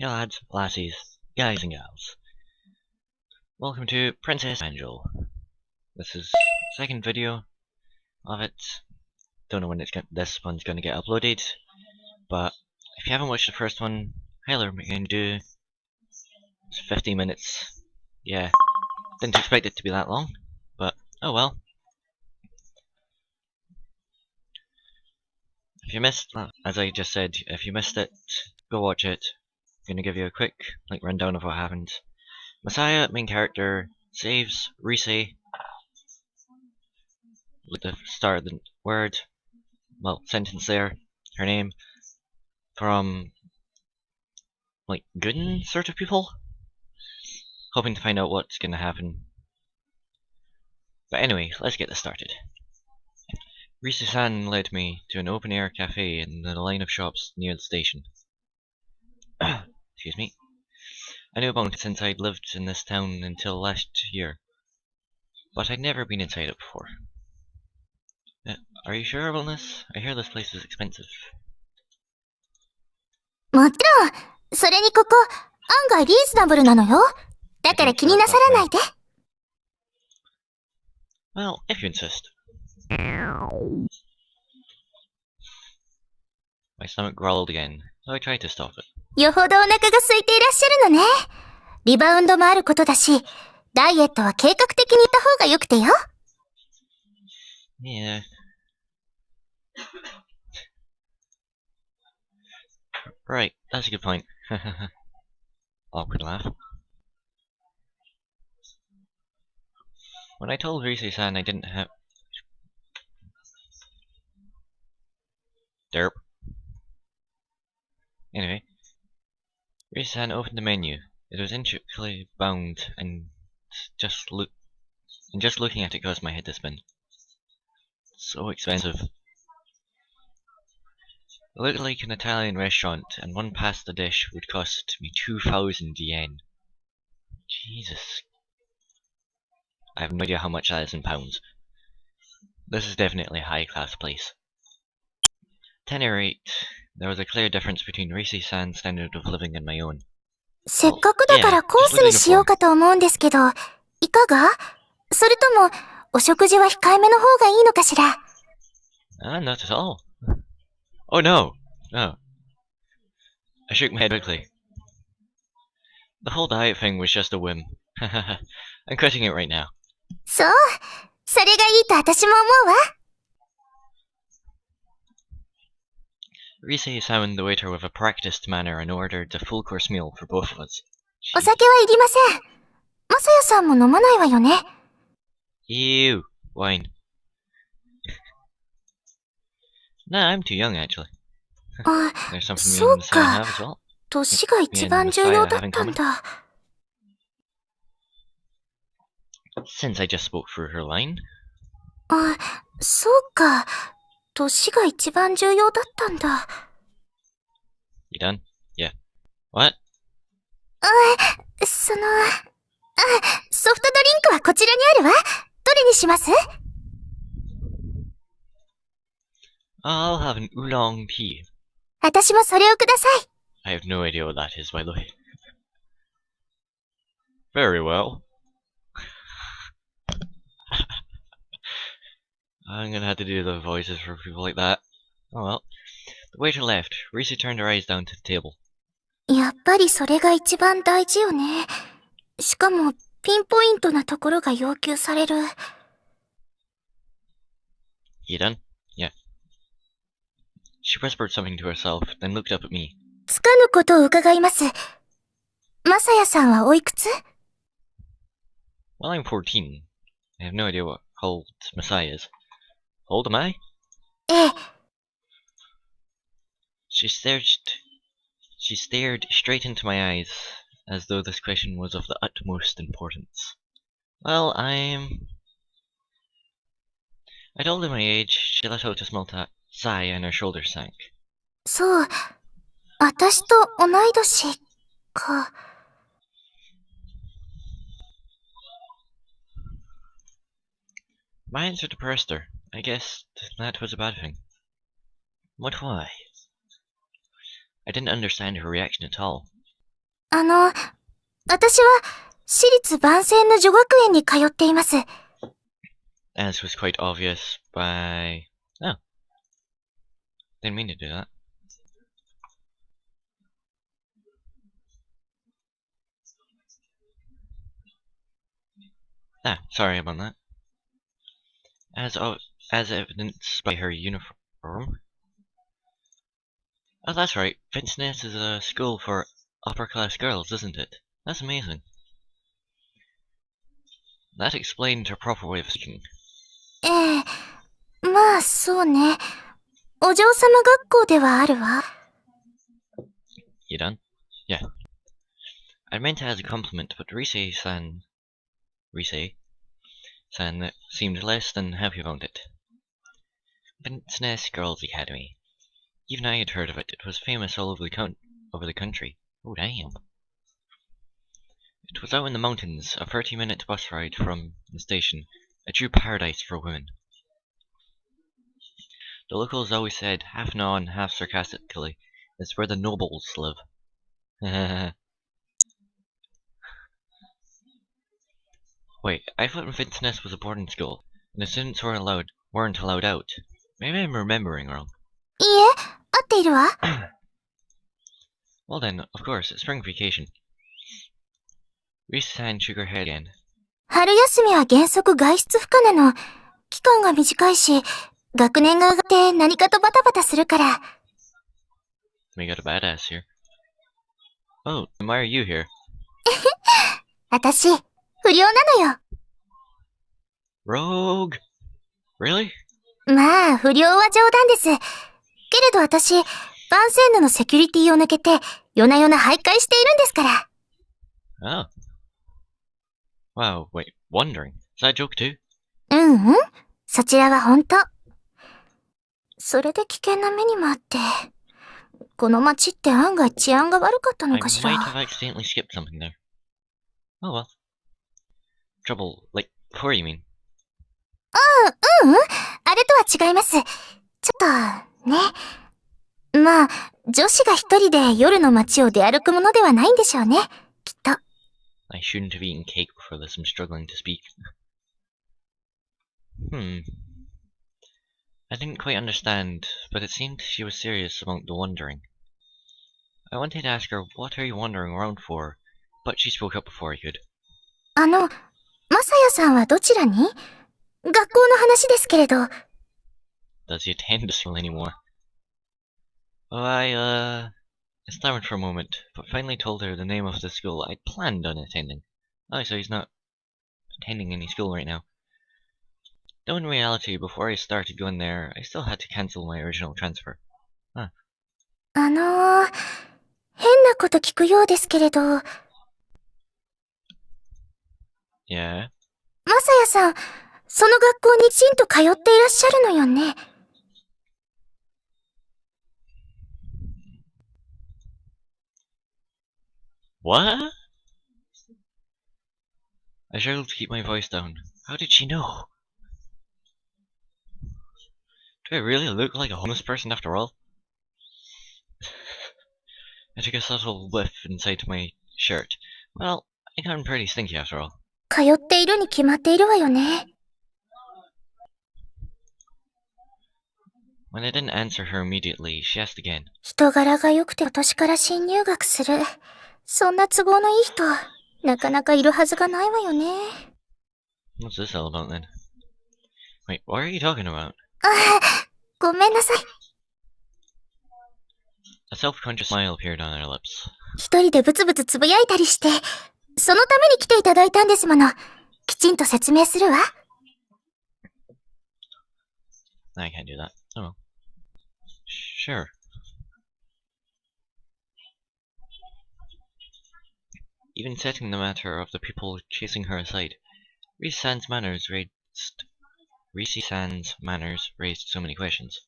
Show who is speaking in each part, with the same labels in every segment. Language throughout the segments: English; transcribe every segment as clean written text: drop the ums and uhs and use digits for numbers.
Speaker 1: Hey lads, lassies, guys and gals. Welcome to Princess Angel. This is the second video of it. Don't know when this one's going to get uploaded, but if you haven't watched the first one, highly recommend you do. It's 15 minutes. Yeah, didn't expect it to be that long, but oh well. If you missed, as I just said, if you missed it, go watch it. I'm going to give you a quick rundown of what happened. Masaya, main character, saves Rise with the start of the word, sentence there, her name, from good sort of people, hoping to find out what's gonna happen. But anyway, let's get this started. Risu-san led me to an open-air cafe in the line of shops near the station. Excuse me. I knew about it since I'd lived in this town until last year, but I'd never been inside it before. Are you sure about this? I hear this place is expensive.
Speaker 2: もちろん、それにここ、案外リーズナブルなのよ。だから気になさらないで。
Speaker 1: Well, if you insist. My stomach growled again, so I tried to stop it.
Speaker 2: よほどお腹が空いていらっしゃるのね。リバウンドもあることだし、ダイエットは計画的に行った方がよくてよ。
Speaker 1: Yeah. Right, that's a good point. Awkward laugh. When I told Rise-san I didn't have... Derp. Anyway, Rise-san opened the menu. It was intricately bound, and just looking at it caused my head to spin. So expensive. It looked like an Italian restaurant, and one pasta dish would cost me 2,000 yen. Jesus. I have no idea how much that is in pounds. This is definitely a high-class place. 10 or 8, there was a clear difference between Rise-san's standard of living and my own.
Speaker 2: せっかくだからコースにしようかと思うんですけど、いかが？それとも、お食事は控えめの方がいいのかしら？
Speaker 1: Not at all. Oh no! No. I shook my head quickly. The whole diet thing was just a whim. I'm quitting it right now.
Speaker 2: そう、それがいいと私も思うわ。
Speaker 1: Rise summoned the waiter with a practiced manner and ordered a full-course meal for both of us.
Speaker 2: お酒はいりません。まさやさんも飲まないわよね。
Speaker 1: Ew, wine. Nah, I'm too young actually. There's something me and Masaya have as well.
Speaker 2: 年が一番重要だったんだ。
Speaker 1: Since I just spoke through her line.
Speaker 2: そうか。年が一番重要だったんだ。
Speaker 1: You done? Yeah. What?
Speaker 2: ソフトドリンクはこちらにあるわ。どれにします？
Speaker 1: I'll have an oolong tea.
Speaker 2: 私もそれをください。
Speaker 1: I have no idea what that is, by the way. Very well. I'm gonna have to do the voices for people like that. Oh well. The waiter left. Rise turned her eyes down to the table.
Speaker 2: やっぱりそれが一番大事よね。しかも、ピンポイントなところが要求される。
Speaker 1: You done? Yeah. She whispered something to herself, then looked up at me.
Speaker 2: つかぬことを伺います。まさやさんはおいくつ？
Speaker 1: Well, I'm 14. I have no idea what old Masaya is. How old am I?
Speaker 2: ええ。
Speaker 1: She stared straight into my eyes, as though this question was of the utmost importance. Well, I told her my age. She let out a small sigh and her shoulders sank.
Speaker 2: そう。私と同い年か。
Speaker 1: My answer depressed her. I guessed that was a bad thing. But why? I didn't understand her reaction at all.
Speaker 2: 私は、私立万世の女学園に通っています。
Speaker 1: As was quite obvious by... Oh. Didn't mean to do that. Ah, sorry about that. As evidenced by her uniform. Oh, that's right. Vincent's is a school for upper-class girls, isn't it? That's amazing. That explained her proper way of speaking.
Speaker 2: まあ、そうね。お嬢様学校ではあるわ。
Speaker 1: You done? Yeah. I meant it as a compliment, but Rise-san seemed less than happy about it. Vincent's Girls Academy. Even I had heard of it. It was famous all over the country. Oh, damn. It was out in the mountains, a 30-minute bus ride from the station, a true paradise for women. The locals always said, half non, half sarcastically, it's where the nobles live. Wait, I thought Vincent's was a boarding school, and the students weren't allowed out. Maybe I'm remembering wrong.
Speaker 2: いいえ、合っているわ。
Speaker 1: Well then, of course, it's spring vacation. Reese-san shook her head again.
Speaker 2: 春休みは原則外出不可なの。期間が短いし、学年が上がって何かとバタバタするから。
Speaker 1: We got a badass here. Oh, and why are you here?
Speaker 2: 私、不良なのよ。
Speaker 1: Rogue! Really?
Speaker 2: まあ、不良は冗談です。けれど私、万世ヌのセキュリティを抜けて、夜な夜な徘徊しているんですから。
Speaker 1: Oh. Wow, wait, wandering? Is that a joke too?
Speaker 2: そちらは本当。それで危険な目にもあって。この街って案外治安が悪かったのかしら。
Speaker 1: I might have accidentally skipped something there. Oh well. Trouble, like, before you mean?
Speaker 2: あれとは違います。ちょっと、ね。まあ、女子が一人で夜の街を出歩くものではないんでしょうね。きっと。
Speaker 1: I shouldn't have eaten cake before this. I'm struggling to speak. I didn't quite understand, but it seemed she was serious about the wandering. I wanted to ask her, what are you wandering around for? But she spoke up before I could.
Speaker 2: マサヤさんはどちらに？学校の話ですけれど。
Speaker 1: Does he attend the school anymore? Oh, I stammered for a moment, but finally told her the name of the school I'd planned on attending. Oh, so he's not attending any school right now. Though in reality, before I started going there, I still had to cancel my original transfer. Huh.
Speaker 2: 変なこと聞くようですけれど。
Speaker 1: Yeah?
Speaker 2: マサヤさん、その学校にきちんと通っていらっしゃるのよね。
Speaker 1: What? I struggled to keep my voice down. How did she know? Do I really look like a homeless person after all? I took a subtle whiff inside my shirt. Well, I got pretty stinky after all.
Speaker 2: 通っているに決まっているわよね。
Speaker 1: When I didn't answer her immediately, she asked again.
Speaker 2: 人柄が良くて今年から新入学する。そんな都合のいい人、なかなかいるはずがないわよね。
Speaker 1: What's this all about then? Wait, what are you talking about?
Speaker 2: ごめんなさい。
Speaker 1: A self-conscious smile appeared on her lips.
Speaker 2: 一人でブツブツつぶやいたりして、そのために来ていただいたんですもの。きちんと説明するわ。
Speaker 1: I can't do that. Oh well. Sure. Even setting the matter of the people chasing her aside, Reese-san's manners raised so many questions.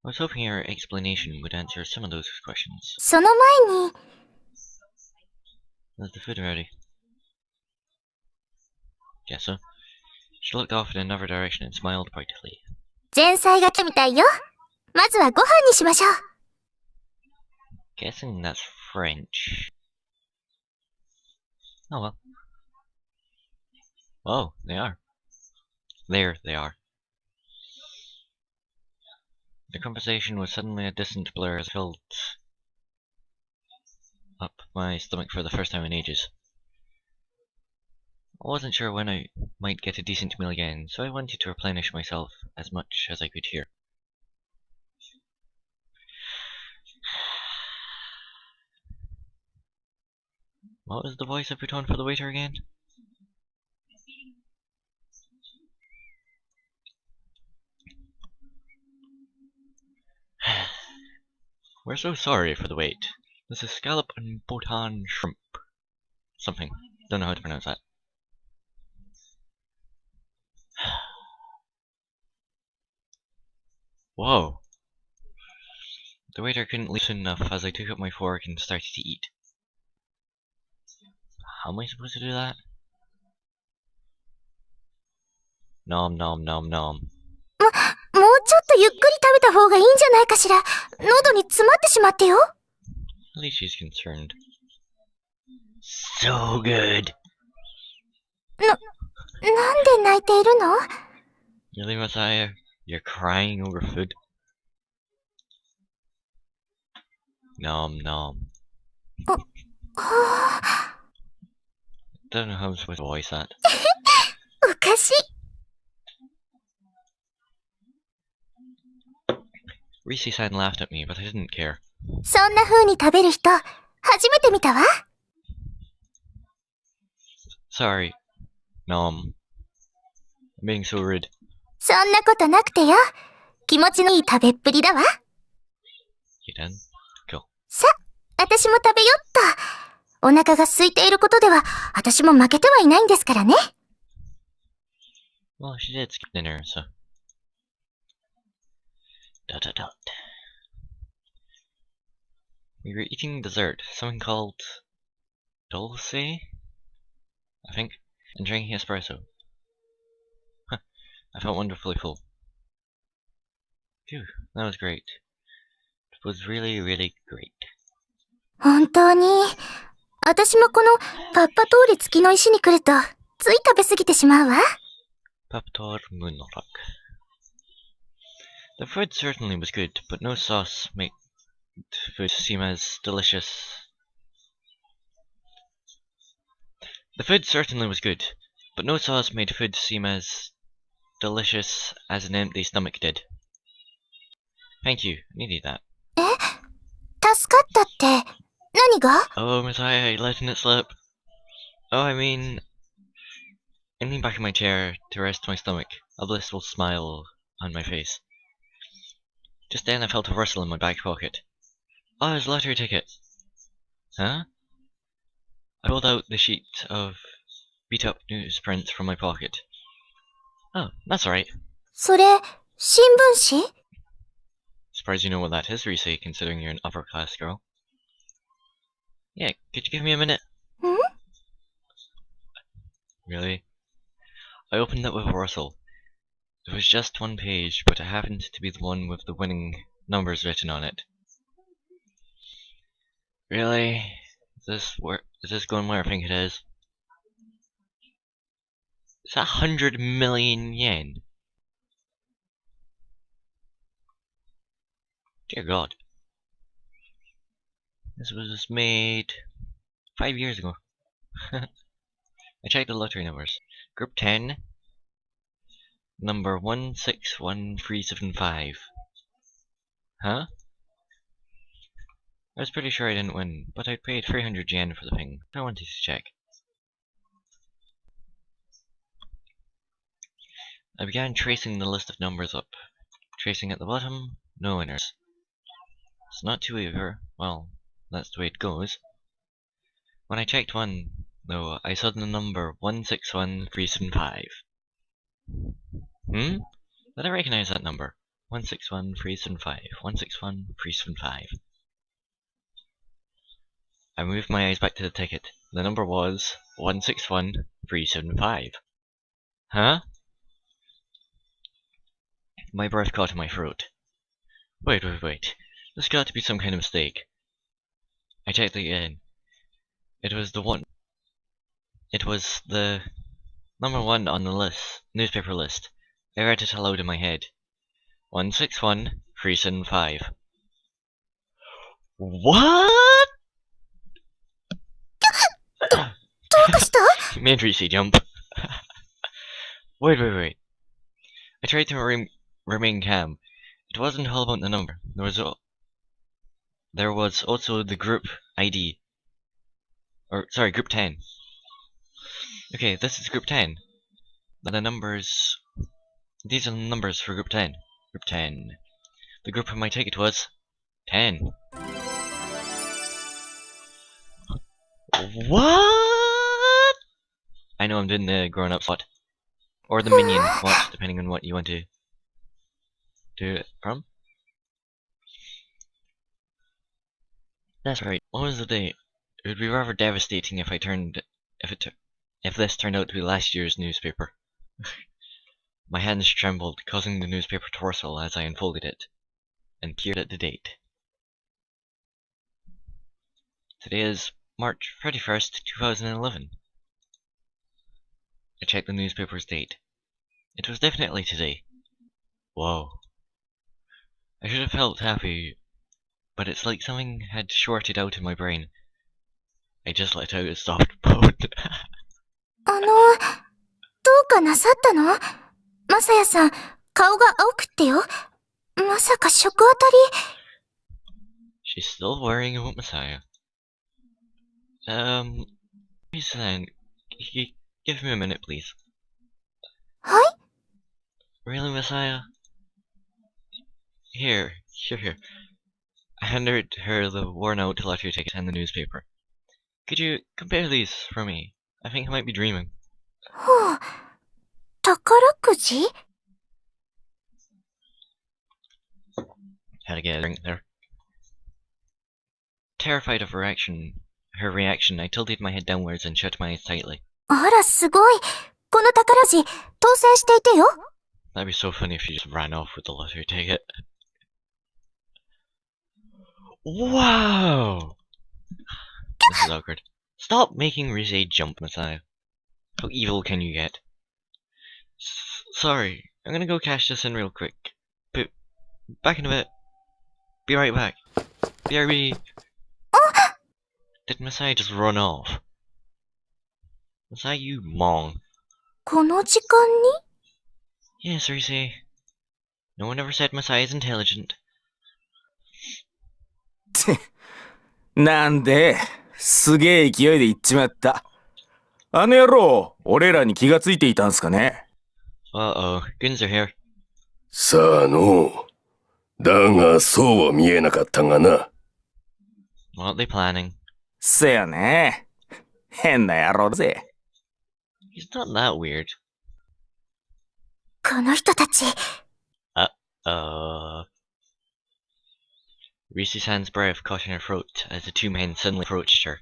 Speaker 1: I was hoping her explanation would answer some of those questions.
Speaker 2: その前に。
Speaker 1: Is the food ready? Guess so. She looked off in another direction and smiled brightly.
Speaker 2: 前菜が来たみたいよ。まずはご飯にしましょう。
Speaker 1: Guessing that's French. Oh well. Oh, they are. There they are. The conversation was suddenly a distant blur as I filled up my stomach for the first time in ages. I wasn't sure when I might get a decent meal again, so I wanted to replenish myself as much as I could hear. What was the voice I put on for the waiter again? We're so sorry for the wait. This is scallop and botan shrimp. Something. Don't know how to pronounce that. Whoa. The waiter couldn't leave soon enough as I took up my fork and started to eat. How am I supposed to do that? Nom nom nom nom.
Speaker 2: もうちょっとゆっくり食べた方がいいんじゃないかしら。喉に詰まってしまってよ。
Speaker 1: At least she's concerned. So good.
Speaker 2: なんで泣いているの？
Speaker 1: Really, Masaya? You're crying over food? Nom nom.
Speaker 2: はあ、
Speaker 1: Don't know how I'm supposed to voice that.
Speaker 2: おかしい。
Speaker 1: Reese-san laughed at me, but I didn't care.
Speaker 2: そんな風に食べる人、初めて見たわ。
Speaker 1: Sorry. Nom. I'm being so rude.
Speaker 2: そんなことなくてよ。気持ちのいい食べっぷりだわ。
Speaker 1: You done? Cool.
Speaker 2: さ、私も食べよっと。お腹が空いていることでは、私も負けてはいないんですからね。
Speaker 1: Well, she did skip dinner, so... Dot dot dot. We were eating dessert, something called... Dulce? I think, and drinking espresso. Huh, I felt wonderfully full. Phew, that was great. It was really, really great.
Speaker 2: 本当に。私もこのパッパ通り付きの石に来ると、つい食べ過ぎてしまうわ。
Speaker 1: Paptor Moonrock. The food certainly was good, but no sauce made food seem as delicious. The food certainly was good, but no sauce made food seem as delicious as an empty stomach did. Thank you, I needed that.
Speaker 2: 助かったって、何が？
Speaker 1: Oh, Masaya, letting it slip. Oh, I mean... I leaned back in my chair to rest my stomach, a blissful smile on my face. Just then I felt a rustle in my back pocket. Oh, his lottery ticket! Huh? I pulled out the sheet of beat-up newsprint from my pocket. Oh, that's alright.
Speaker 2: それ、新聞紙？
Speaker 1: Surprised you know what that is, Reese, considering you're an upper-class girl. Yeah, could you give me a minute?
Speaker 2: ん？
Speaker 1: Really? I opened it with a rustle. It was just one page, but it happened to be the one with the winning numbers written on it. Really? Is this going where I think it is? It's 100 million yen. Dear God. This was made 5 years ago. I checked the lottery numbers. Group 10, number 161375. Huh? I was pretty sure I didn't win, but I'd paid 300 yen for the thing. I wanted to check. I began tracing the list of numbers up. Tracing at the bottom, no winners. It's not too eager. Well, that's the way it goes. When I checked one, though, I saw the number 161375. Hmm? Did I recognize that number? 161375. 161375. I moved my eyes back to the ticket. The number was 161375. Huh? My breath caught in my throat. Wait. There's got to be some kind of mistake. I checked again. It was the one. It was the number one on the newspaper list. I read it aloud in my head. 161375. What?
Speaker 2: どうした？
Speaker 1: Made Reese jump. Wait. I tried to remain calm. It wasn't all about the number. There was also the group ID. Group 10. Okay, this is group 10. These are the numbers for group 10. Group 10. The group on my ticket was 10. What? I know I'm doing the grown-up slot. Or the minion watch, depending on what you want to do it from. That's right. What was the date? It would be rather devastating if this turned out to be last year's newspaper. My hands trembled, causing the newspaper to rustle as I unfolded it and peered at the date. Today is March 31st, 2011. I checked the newspaper's date. It was definitely today. Whoa. I should have felt happy, but it's like something had shorted out in my brain. I just let out a soft moan.
Speaker 2: どうかなさったの？マサヤさん、顔が青くってよ。まさか食あたり。
Speaker 1: She's still worrying about Masaya. Listen, give me a minute, please.
Speaker 2: はい？
Speaker 1: Really, Messiah? Here. I handed her the worn-out lottery ticket and the newspaper. Could you compare these for me? I think I might be dreaming.
Speaker 2: はあ、宝くじ？
Speaker 1: Had to get a drink there. Terrified of her reaction, I tilted my head downwards and shut my eyes tightly.
Speaker 2: あら、すごい。この宝くじ、当選していてよ。
Speaker 1: That'd be so funny if she just ran off with the lottery ticket. Wow! This is awkward. Stop making Rise jump, Messiah. How evil can you get? Sorry, I'm gonna go cash this in real quick. But back in a bit. Be right back. BRB. Did Messiah just run off? Messiah, you mong.
Speaker 2: この時間に？
Speaker 1: Yes, Rise. No one ever said Messiah is intelligent.
Speaker 3: なんですげえ勢いで行っちまった。あの野郎、俺らに気がついていたんすかね。
Speaker 1: Uh-oh, goons are here.
Speaker 4: さあのう。だがそうは見えなかったがな。
Speaker 1: What are they planning?
Speaker 3: せやね。変な野郎だぜ。
Speaker 1: He's not that weird.
Speaker 2: この人たち。
Speaker 1: Risi-san's breath caught in her throat as the two men suddenly approached her.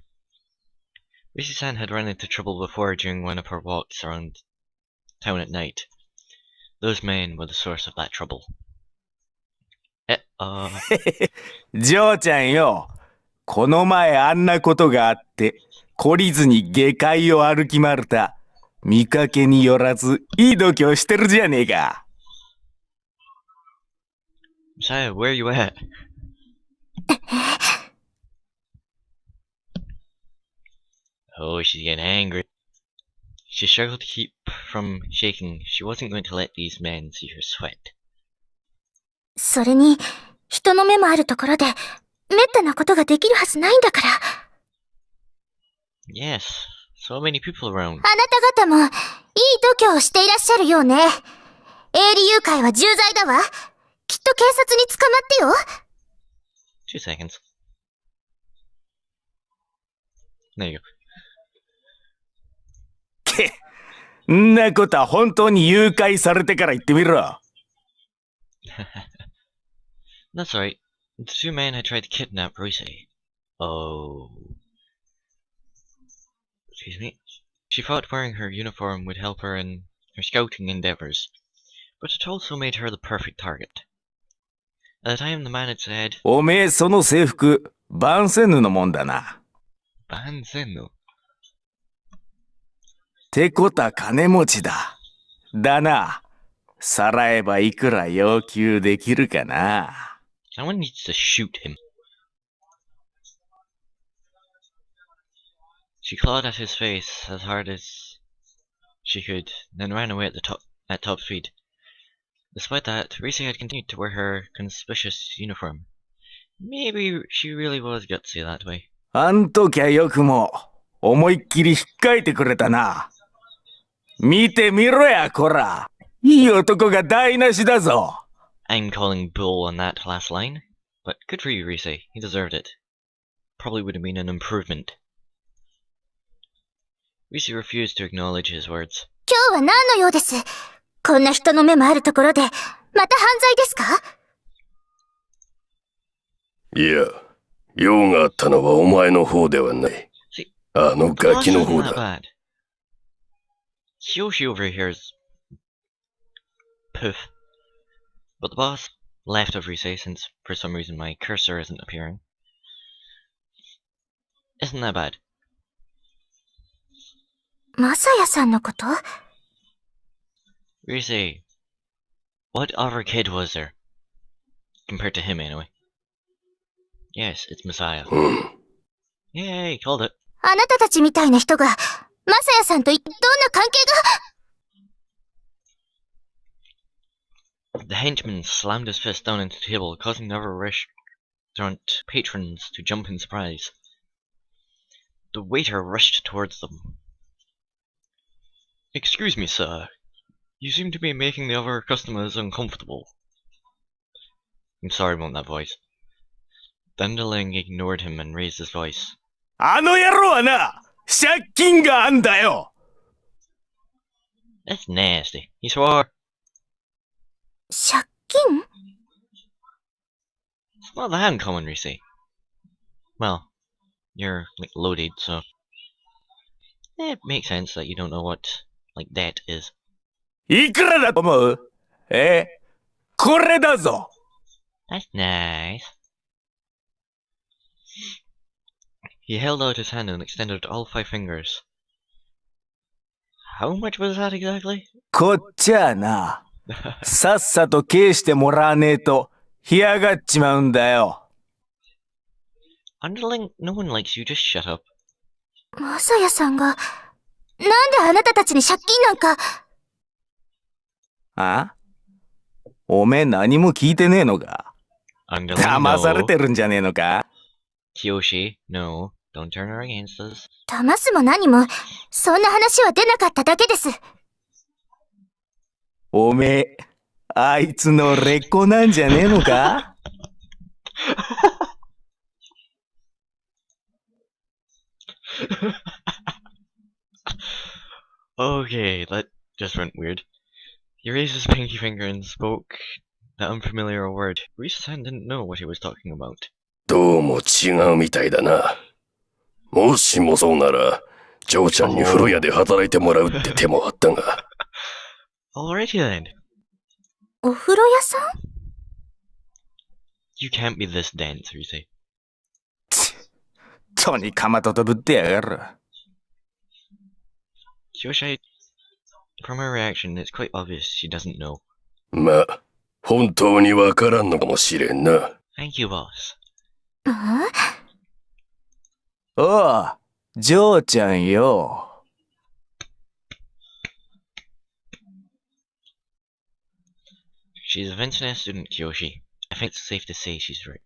Speaker 1: Risi-san had run into trouble before during one of her walks around town at night. Those men were the source of that trouble.
Speaker 3: ジョーちゃんよ。この前あんなことがあって、懲りずに下界を歩き回るた。見かけによらず、いい度胸してるじゃねえか。
Speaker 1: Masaya, where are you at? Oh, she's getting angry. She struggled to keep from shaking. She wasn't going to let these men see her sweat.
Speaker 2: それに、人の目もあるところで、めったなことができるはずないんだから。
Speaker 1: Yes, so many people around.
Speaker 2: あなた方も、いい度胸をしていらっしゃるようね。営利誘拐は重罪だわ。きっと警察に捕まってよ。
Speaker 1: 2 seconds. There you go.
Speaker 3: んなことは本当に誘拐されてから言ってみろ。
Speaker 1: That's right. The two men had tried to kidnap Rise. Oh. Excuse me. She thought wearing her uniform would help her in her scouting endeavors, but it also made her the perfect target. At the time, the man had said,
Speaker 3: おめえその制服、万千ぬのもんだな。
Speaker 1: 万千の。
Speaker 3: てこた金持ちだ。だな。さらえばいくら要求できるかな。
Speaker 1: Someone needs to shoot him. She clawed at his face as hard as she could, then ran away at top speed. Despite that, Reese had continued to wear her conspicuous uniform. Maybe she really was gutsy that way.
Speaker 3: あんときゃよくも思いっきり引っかいてくれたな。見てみろや、こら。いい男が台無しだぞ。
Speaker 1: I'm calling bull on that last line, but good for you, Reese. He deserved it. Probably would have been an improvement. Reese refused to acknowledge his words.
Speaker 2: 今日は何の用です？こんな人の目もあるところで、また犯罪ですか？
Speaker 4: いや、用があったのはお前の方ではない。あのガキの方だ。
Speaker 1: Kyoshi overhears poof. But the boss left of Rise since for some reason my cursor isn't appearing. Isn't that bad?
Speaker 2: マサヤさんのこと？
Speaker 1: Rise, what other kid was there? Compared to him anyway. Yes, it's Masaya. Yay, called it.
Speaker 2: あなたたちみたいな人が、マサヤさんとどんな関係が？
Speaker 1: The henchman slammed his fist down into the table, causing the other restaurant patrons to jump in surprise. The waiter rushed towards them. Excuse me, sir. You seem to be making the other customers uncomfortable. I'm sorry about that voice. The underling ignored him and raised his voice.
Speaker 3: あの野郎はな、借金があんだよ。
Speaker 1: That's nasty. He swore.
Speaker 2: 借金？
Speaker 1: It's not that uncommon, Reese. Well, you're like loaded, so it makes sense that you don't know what like debt is.
Speaker 3: いくらだと思う？これだぞ。
Speaker 1: That's nice. He held out his hand and extended all 5 fingers. How much was that exactly?
Speaker 3: こっちゃあな、さっさと返してもらわねえと干上がっちまうんだよ。
Speaker 1: Underling, no one likes you, just shut up.
Speaker 2: マサヤさんが、なんであなたたちに借金なんか。
Speaker 3: あ？おめえ何も聞いてねえのか？
Speaker 1: Underling,
Speaker 3: 騙され
Speaker 1: no.
Speaker 3: てるんじゃねえのか？
Speaker 1: Kyoshi, no. Don't turn her against us.
Speaker 2: 騙すも何も、そんな話は出なかっただけです。
Speaker 3: おめえ、あいつの劣子なんじゃねえのか？Okay,
Speaker 1: that just went weird. He raised his pinky finger and spoke the unfamiliar word. Reese-san didn't know what he was talking about.
Speaker 4: どうも違うみたいだな。もしもそうなら、ジョーちゃんに風呂屋で働いてもらうって手もあったが。
Speaker 1: Alrighty then.
Speaker 2: お風呂屋さん？
Speaker 1: You can't be this dense, Reese.
Speaker 3: とにかまととぶってやがる。
Speaker 1: Kyoshi, from her reaction, it's quite obvious she doesn't know.
Speaker 4: まあ、本当にわからんのかもしれんな。
Speaker 1: Thank you, boss.
Speaker 3: おう、ジョーちゃんよ。
Speaker 1: She's a Vincent student, Kyoshi. I think it's safe to say she's rich.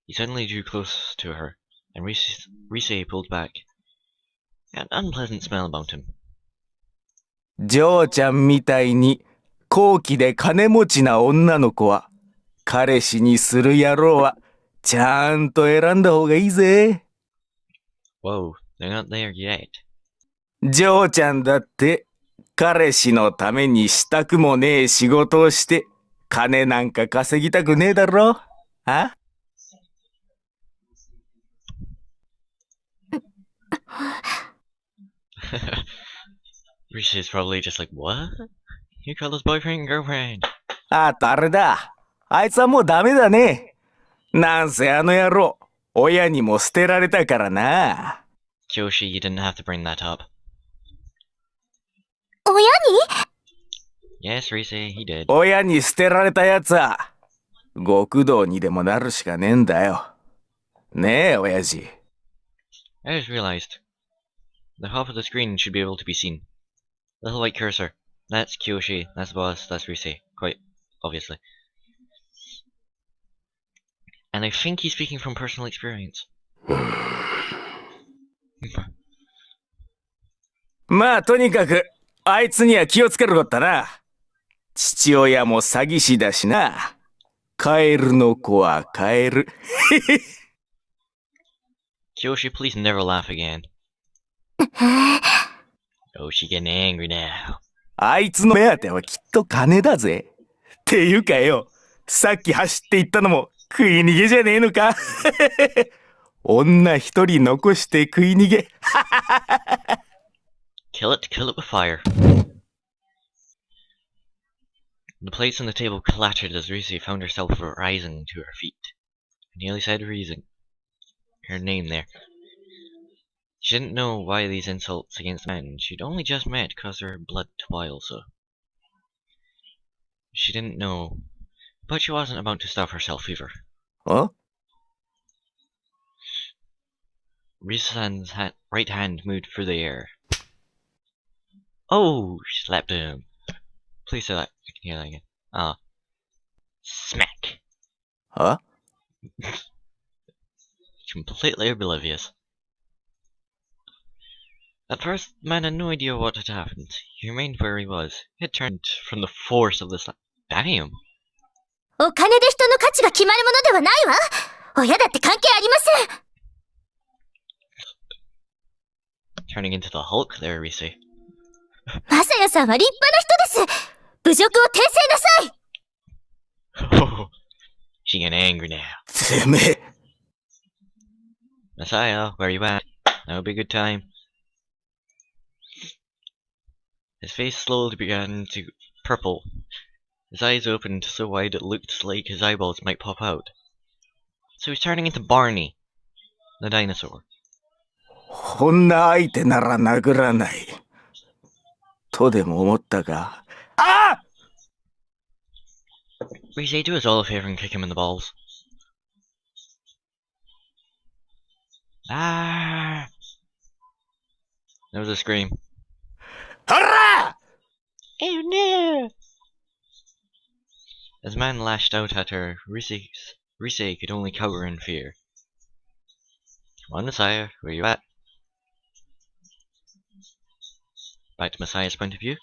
Speaker 1: He suddenly drew close to her, and Rise pulled back. An unpleasant smell about him.
Speaker 3: ジョーちゃんみたいに高貴で金持ちな女の子は彼氏にする野郎はちゃんと選んだ方がいいぜ。
Speaker 1: Whoa, they're not there yet.
Speaker 3: ジョーちゃんだって彼氏のためにしたくもねえ仕事をして金なんか稼ぎたくねえだろ？あ？Rise
Speaker 1: is probably just like, what? You call this boyfriend and girlfriend?
Speaker 3: あとあれだ。あいつはもうダメだね。なんせあの野郎、親にも捨てられたからな。
Speaker 1: Kyoshi, you didn't have to bring that up.
Speaker 2: 親に
Speaker 1: Yes, Rise, he did.
Speaker 3: 親に捨てられたやつは、極道にでもなるしかねえんだよ。ねえ、親父。
Speaker 1: I just realized. The top of the screen should be able to be seen. Little white cursor. That's Kyoshi, that's the boss, that's Rise. Quite obviously. And I think he's speaking from personal experience.
Speaker 3: まあ、とにかく、あいつには気をつけるこったな。父親も詐欺師だしな。カエルの子はカエル。
Speaker 1: Kyoshi, please never laugh again. Oh, she's getting angry now.
Speaker 3: あいつの目当てはきっと金だぜ。っていうかよ、さっき走っていったのも食い逃げじゃねえのか。女一人残して食い逃げ。
Speaker 1: Kill it with fire. The plates on the table clattered as Rise found herself rising to her feet. I nearly said Reason. Her name there. She didn't know why these insults against men she'd only just met caused her blood to boil so. She didn't know, but she wasn't about to stop herself either.
Speaker 3: あ
Speaker 1: Risa's right hand moved through the air. Oh, she slapped him. Please say that. I can hear that again. Ah. Smack.
Speaker 3: あ
Speaker 1: Completely oblivious. At first, the man had no idea what had happened. He remained where he was. He had turned from the force of the slap. Damn.
Speaker 2: お金で人の価値が決まるものではないわ。親だって関係ありません。
Speaker 1: Turning into the Hulk there, Rise.
Speaker 2: マサヤさんは立派な人です。侮辱を訂正なさい。
Speaker 1: Oh, she getting angry now.
Speaker 3: てめえ。
Speaker 1: Masaya, where you at? That would be a good time. His face slowly began to purple. His eyes opened so wide it looked like his eyeballs might pop out. So he's turning into Barney, the dinosaur.
Speaker 3: 女相手なら殴らない。とでも思ったが。あ
Speaker 1: Rise, do us all a favor and kick him in the balls. Ah! That was a scream.
Speaker 3: ほら
Speaker 1: Oh no! As the man lashed out at her, Rise could only cower in fear. Come on, Messiah, where you at? Back to Messiah's point of view.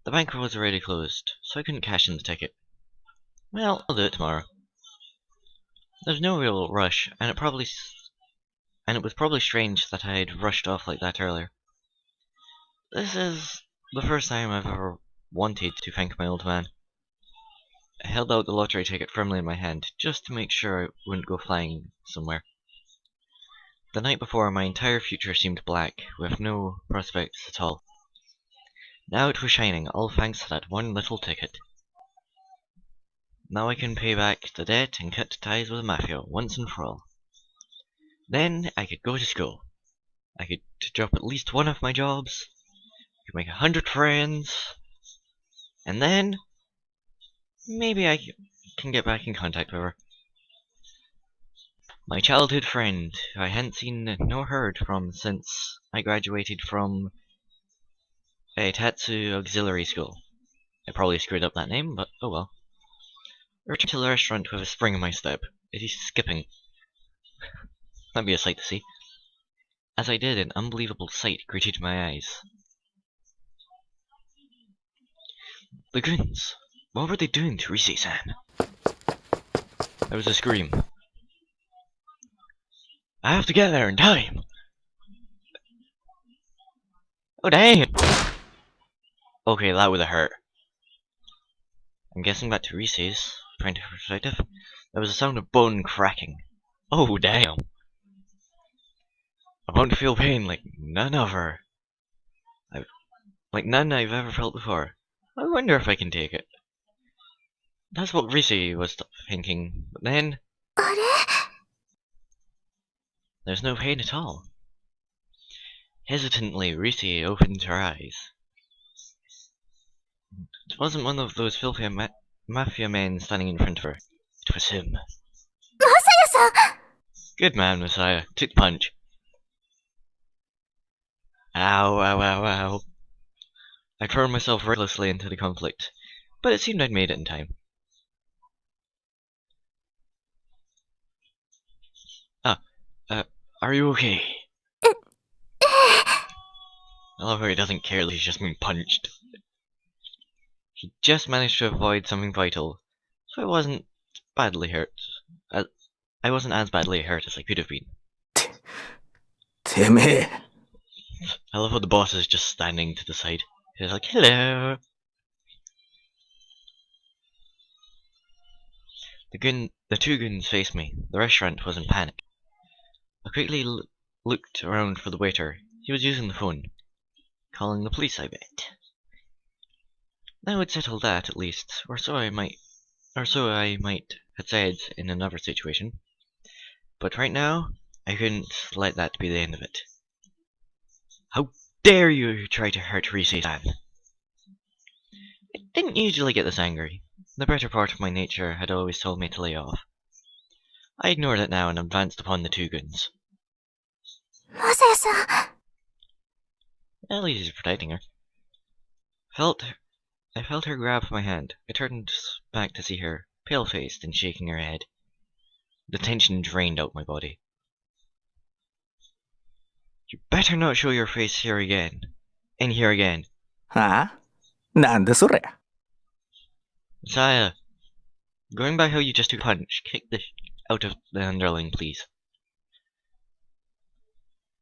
Speaker 1: The bank was already closed, so I couldn't cash in the ticket. Well, I'll do it tomorrow. There's no real rush, and it was probably strange that I had rushed off like that earlier. This is the first time I've ever wanted to thank my old man. I held out the lottery ticket firmly in my hand, just to make sure it wouldn't go flying somewhere. The night before, my entire future seemed black, with no prospects at all. Now it was shining, all thanks to that one little ticket. Now I can pay back the debt and cut ties with the mafia once and for all. Then I could go to school. I could drop at least one of my jobs. I could make 100 friends. And then maybe I can get back in contact with her. My childhood friend, who I hadn't seen nor heard from since I graduated from a Tatsu Auxiliary School. I probably screwed up that name, but oh well. I returned to the restaurant with a spring in my step. It is skipping. That'd be a sight to see. As I did, an unbelievable sight greeted my eyes. The goons! What were they doing to Rise-san? There was a scream. I have to get there in time! Oh dang! Okay, that would have hurt. I'm guessing back to Rise's point of perspective. There was a sound of bone cracking. Oh damn! I'm about to feel pain like none other. Like none I've ever felt before. I wonder if I can take it. That's what Rise was thinking, but then...
Speaker 2: ああれ
Speaker 1: There's no pain at all. Hesitantly, Reese opened her eyes. It wasn't one of those filthy mafia men standing in front of her. It was him.
Speaker 2: マサヤさん
Speaker 1: Good man, Messiah. Took the punch. Ow, ow, ow, ow. I turned myself recklessly into the conflict, but it seemed I'd made it in time. Are you okay? I love how he doesn't care that he's just been punched. He just managed to avoid something vital, so I wasn't badly hurt. I wasn't as badly hurt as I could have been.
Speaker 3: てめえ
Speaker 1: I love how the boss is just standing to the side. He's like, hello! The two goons faced me. The restaurant was in panic. I quickly looked around for the waiter. He was using the phone. Calling the police, I bet. That would settle that, at least, or so I might have said in another situation. But right now, I couldn't let that be the end of it. How dare you try to hurt Reese-san? I didn't usually get this angry. The better part of my nature had always told me to lay off. I ignored it now and advanced upon the two goons.
Speaker 2: マサヤさん
Speaker 1: At least he's protecting her. I felt her grab my hand. I turned back to see her, pale-faced and shaking her head. The tension drained out my body. You better not show your face here again. In here again.
Speaker 3: はあなんでそれ
Speaker 1: Masaya, going by how you just took a punch, kick the out of the underling, please.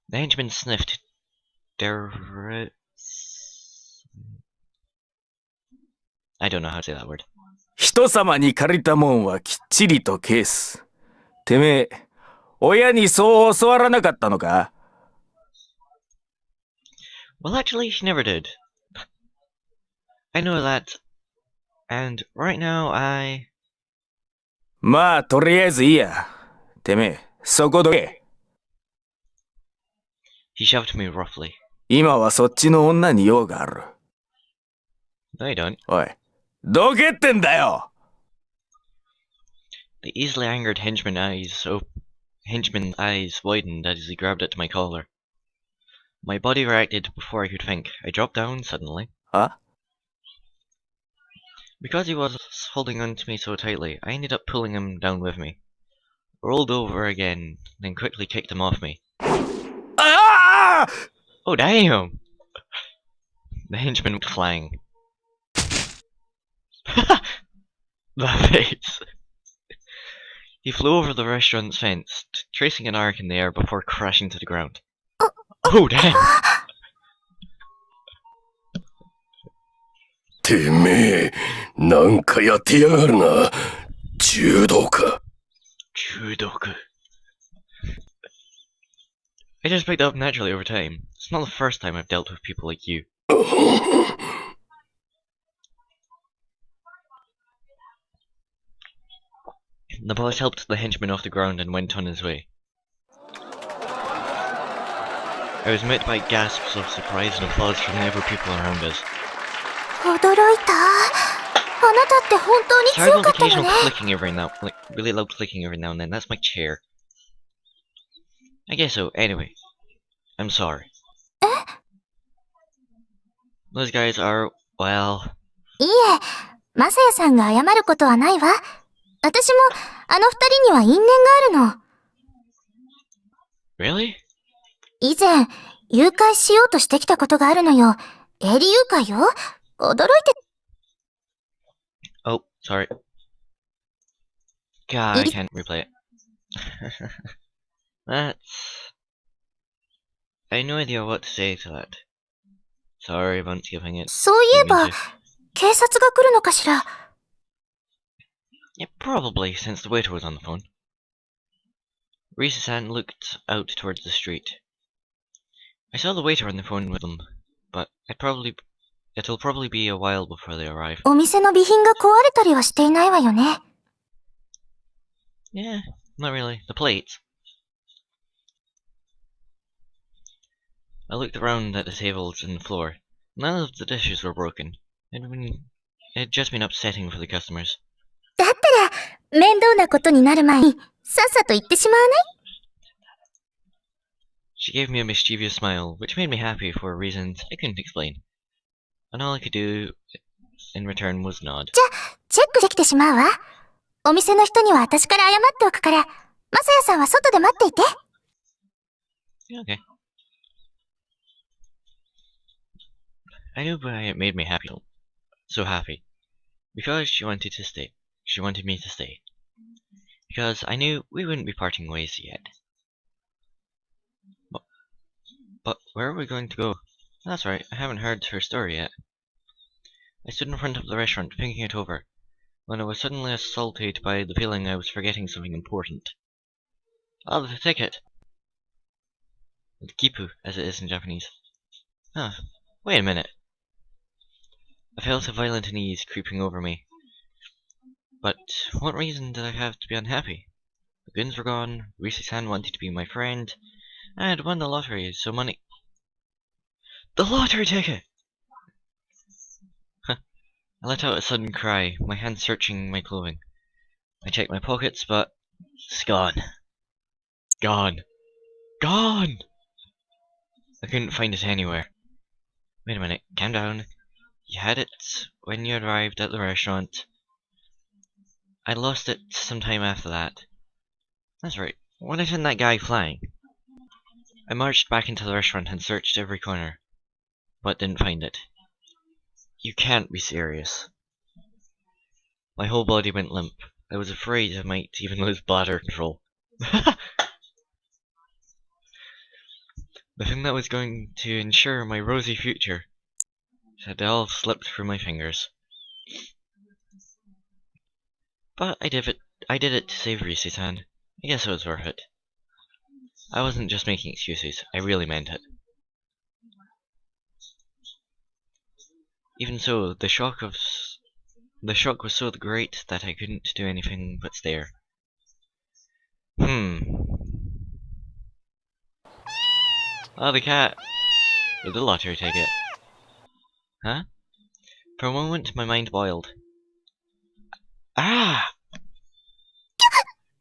Speaker 1: The henchman sniffed. I don't know how to say that word.
Speaker 3: 人様に借りたもんはきっちりと返す。てめえ、親にそう教わらなかったのか
Speaker 1: Well, actually, she never did. I know that. And right now,
Speaker 3: まあ、とりあえずいいや。てめえ、そこどけ。
Speaker 1: He shoved me roughly.
Speaker 3: 今はそっちの女に用がある。
Speaker 1: No, you don't.
Speaker 3: おい、どけってんだよ
Speaker 1: The easily angered henchman's eyes widened as he grabbed at my collar. My body reacted before I could think. I dropped down suddenly.
Speaker 3: は
Speaker 1: Because he was holding on to me so tightly, I ended up pulling him down with me. Rolled over again, then quickly kicked him off me.
Speaker 3: ああ
Speaker 1: Oh, damn! The henchman went flying. The face! He flew over the restaurant's fence, tracing an arc in the air before crashing to the ground. Oh, damn!
Speaker 4: てめえ、なんかやってやがるな。柔道か。
Speaker 1: Judoku. I just picked it up naturally over time. It's not the first time I've dealt with people like you. The boss helped the henchman off the ground and went on his way. I was met by gasps of surprise and applause from the other people around us.
Speaker 2: 驚いた。あなたって本当に
Speaker 1: Sorry
Speaker 2: 強
Speaker 1: about
Speaker 2: か
Speaker 1: the
Speaker 2: ったの
Speaker 1: occasional
Speaker 2: ね。
Speaker 1: clicking every now, like really loud clicking every now and then. That's my chair. I guess so. Anyway, I'm sorry. Those guys are, well,
Speaker 2: いいえ、マサヤさんが謝ることはないわ。私もあの二人には因縁があるの。
Speaker 1: really?
Speaker 2: 以前、誘拐しようとしてきたことがあるのよ。営利誘拐よ。驚いて。
Speaker 1: Oh, sorry. God, I can't replay it. That's... I had no idea what to say to that. Sorry about giving it.
Speaker 2: そういえ
Speaker 1: Didn't mean
Speaker 2: ば
Speaker 1: to.、
Speaker 2: 警察が来るのかしら。
Speaker 1: Yeah, probably, since the waiter was on the phone. Reese-san looked out towards the street. I saw the waiter on the phone with them, but it'll probably be a while before they arrive.
Speaker 2: お店の備品が壊れたりはしていないわよね。
Speaker 1: Yeah, Not really. The plates. I looked around at the tables and the floor. None of the dishes were broken. It had just been upsetting for the customers.
Speaker 2: だったら、面倒なことになる前に、さっさと言ってしまわない？
Speaker 1: She gave me a mischievous smile, which made me happy for reasons I couldn't explain. And all I could do in return was nod.
Speaker 2: じゃあ、チェックできてしまうわ。お店の人には私から謝っておくから、まさやさんは外で待っていて。
Speaker 1: Okay. I knew why it made me happy, so happy. Because she wanted to stay. She wanted me to stay. Because I knew we wouldn't be parting ways yet. But where are we going to go? That's right, I haven't heard her story yet. I stood in front of the restaurant, thinking it over, when I was suddenly assaulted by the feeling I was forgetting something important. Ah, the ticket! The kipu, as it is in Japanese. Huh, wait a minute. I felt a violent unease creeping over me. But what reason did I have to be unhappy? The goons were gone, Risi-san wanted to be my friend, I had won the lottery, so money— The lottery ticket! I let out a sudden cry, my hand searching my clothing. I checked my pockets, but it's gone. Gone. Gone! I couldn't find it anywhere. Wait a minute, calm down. You had it when you arrived at the restaurant. I lost it sometime after that. That's right. Why isn't that guy flying? I marched back into the restaurant and searched every corner, but didn't find it. You can't be serious. My whole body went limp. I was afraid I might even lose bladder control. The thing that was going to ensure my rosy future had all slipped through my fingers. But I did it to save Risi-san. I guess it was worth it. I wasn't just making excuses, I really meant it. Even so, the shock was so great that I couldn't do anything but stare. Oh, the cat! With the lottery ticket. Huh? For a moment, my mind boiled. Ah!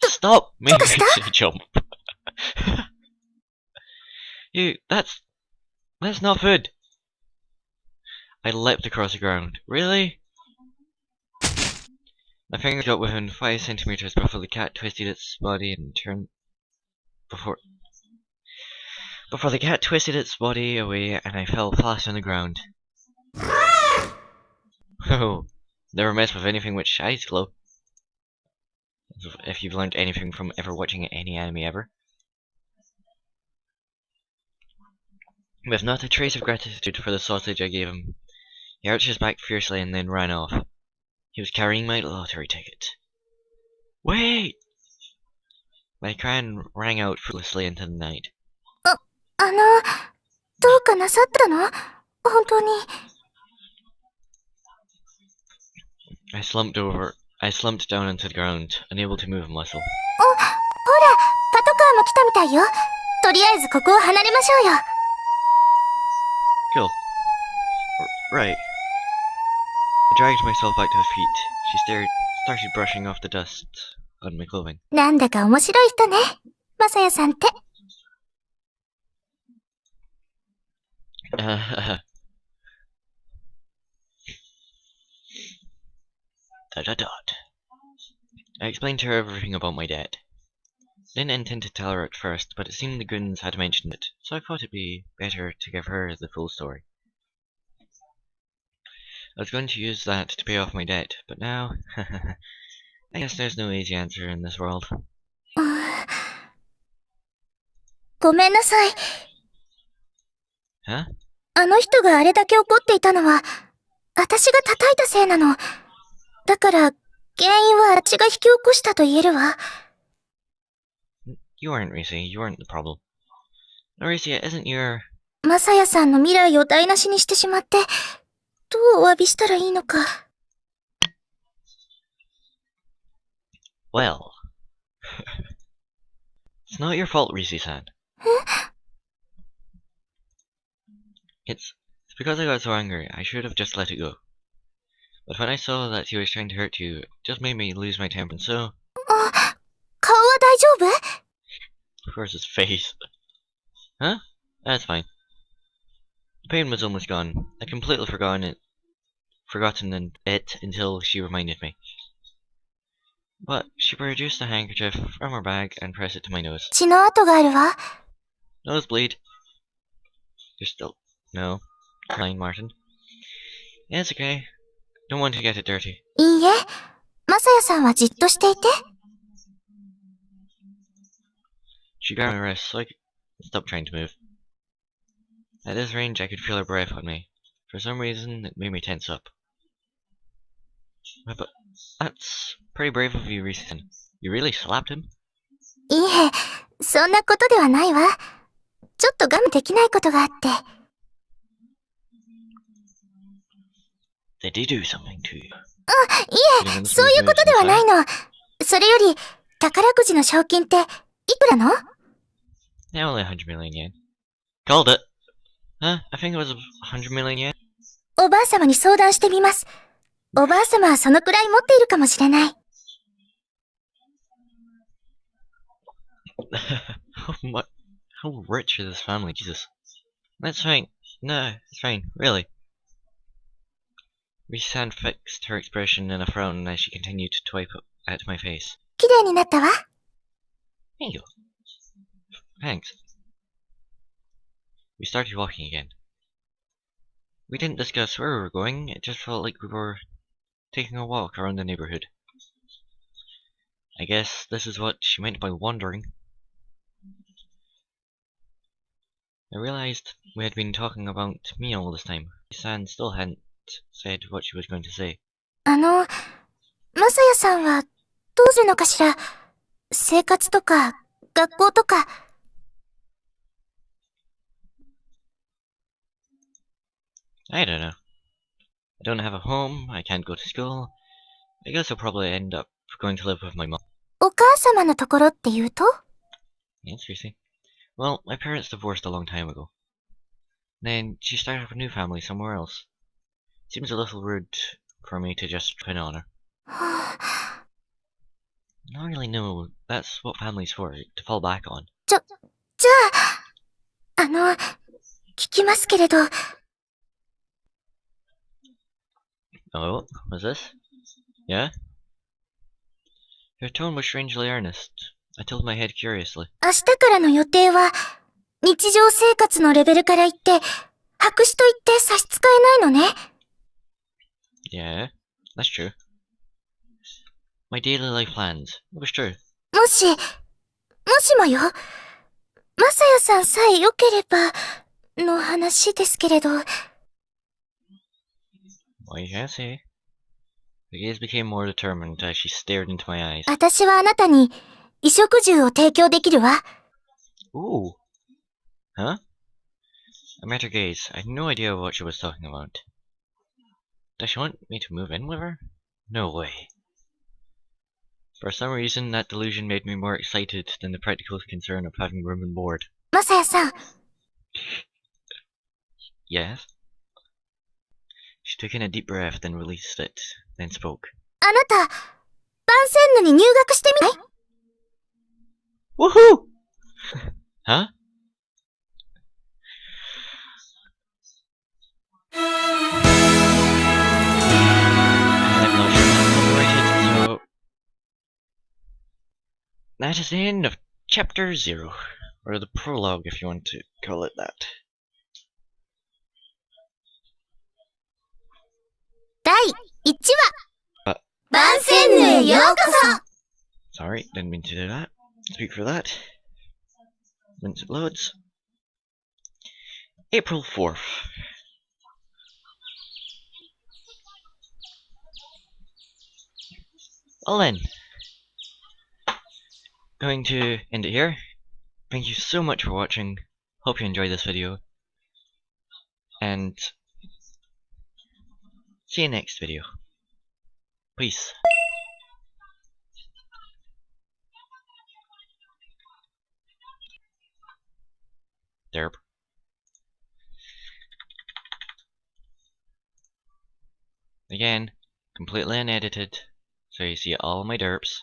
Speaker 1: Stop making me jump! That's not food! I leapt across the ground. Really? My fingers got within 5 centimeters before the cat twisted its body and turned. Before the cat twisted its body away and I fell flat on the ground. Oh, never mess with anything with eyes glow. If you've learned anything from ever watching any anime ever. With not a trace of gratitude for the sausage I gave him, he arched his back fiercely and then ran off. He was carrying my lottery ticket. Wait! My cry rang out fruitlessly into the night.
Speaker 2: どうかなさったの？本当に。
Speaker 1: I slumped down onto the ground, unable to move a muscle.
Speaker 2: ほら、パトカーも来たみたいよ。とりあえずここを離れましょうよ。
Speaker 1: Cool. Right. I dragged myself back to his feet. She started brushing off the dust on my clothing.
Speaker 2: なんだか面白い人ね。まさやさんって。
Speaker 1: I explained to her everything about my debt. Didn't intend to tell her at first, but it seemed the goons had mentioned it, so I thought it'd be better to give her the full story. I was going to use that to pay off my debt, but now, I guess there's no easy answer in this world.
Speaker 2: ごめんなさい。
Speaker 1: Huh?
Speaker 2: あの人があれだけ怒っていたのは、私が叩いたせいなの。だから、原因はあっちが引き起こしたと言えるわ。
Speaker 1: You weren't, Risi. You weren't the problem. No, Risi, it isn't your...
Speaker 2: まさやさんの未来を台無しにしてしまって、どうお詫びしたらいいのか。
Speaker 1: Well... It's not your fault, Risi-san. It's because I got so angry. I should have just let it go. But when I saw that he was trying to hurt you, it just made me lose my temper, and so...
Speaker 2: 顔は大丈夫？
Speaker 1: Of course, his face. Huh? That's fine. The pain was almost gone. I completely forgotten it until she reminded me. But she produced a handkerchief from her bag and pressed it to my nose.
Speaker 2: 血の跡があるわ。
Speaker 1: Nosebleed. You're still... No. Fine, Martin. Yeah, it's okay. Don't want to get it dirty.
Speaker 2: いいえ、マサヤさんはじっとしていて。
Speaker 1: She grabbed my wrist so I could stop trying to move. At this range, I could feel her breath on me. For some reason, it made me tense up. But that's pretty brave of you, Reeson. You really slapped him?
Speaker 2: いいえ、そんなことではないわ。ちょっと我慢できないことがあって。
Speaker 1: Did he do something to you?
Speaker 2: いえ、そういうことではないの。それより、宝くじの賞金っていくらの？
Speaker 1: Yeah, only 100 million yen. Called it! Huh? I think it was 100 million yen?
Speaker 2: おばあ様に相談してみます。おばあ様はそのくらい持っているかもしれない。
Speaker 1: How rich is this family? Jesus. That's fine. No, it's fine. Really. Risa-san fixed her expression in a frown as she continued to swipe at my face.
Speaker 2: 綺麗になったわ。
Speaker 1: Thank you. Thanks. We started walking again. We didn't discuss where we were going, it just felt like we were taking a walk around the neighborhood. I guess this is what she meant by wandering. I realized we had been talking about me all this time. San still hadn't said what she was going to say.
Speaker 2: マサヤさんはどうするのかしら？生活とか、学校とか。
Speaker 1: I don't know. I don't have a home, I can't go to school. I guess I'll probably end up going to live with my mom.
Speaker 2: お母様のところって言うと？
Speaker 1: Yes, Tracy. Well, my parents divorced a long time ago. Then she started up a new family somewhere else. Seems a little rude for me to just pin on her. I don't really know. That's what family's for, to fall back on.
Speaker 2: じゃあ、聞きますけれど。
Speaker 1: Oh, what's this? Yeah? Her tone was strangely earnest. I tilted my head curiously.
Speaker 2: 明日からの予定は、日常生活のレベルから言って、白紙と言って差し支えないのね。
Speaker 1: Yeah, that's true. My daily life plans. It was true.
Speaker 2: もしもよ。マサヤさんさえ良ければ、の話ですけれど。
Speaker 1: What you can say. The gaze became more determined as she stared into my eyes.
Speaker 2: 私はあなたに、衣食住を提供できるわ。
Speaker 1: Ooh. Huh? I met her gaze. I had no idea what she was talking about. Does she want me to move in with her? No way. For some reason, that delusion made me more excited than the practical concern of having room and board.
Speaker 2: マサヤさん。
Speaker 1: Yes? She took in a deep breath, then released it, then spoke.
Speaker 2: あなた、バンセンヌに入学してみない？
Speaker 1: Woohoo! Huh? I'm not sure how to write it, so... That is the end of Chapter 0. Or the prologue, if you want to call it that.
Speaker 2: 第1話。バンセンヌへようこそ。
Speaker 1: Sorry, didn't mean to do that. Speak for that. Once it loads. April 4th. Well then. Going to end it here. Thank you so much for watching. Hope you enjoyed this video. And see you next video. Peace. Derp. Again, completely unedited, so you see all my derps.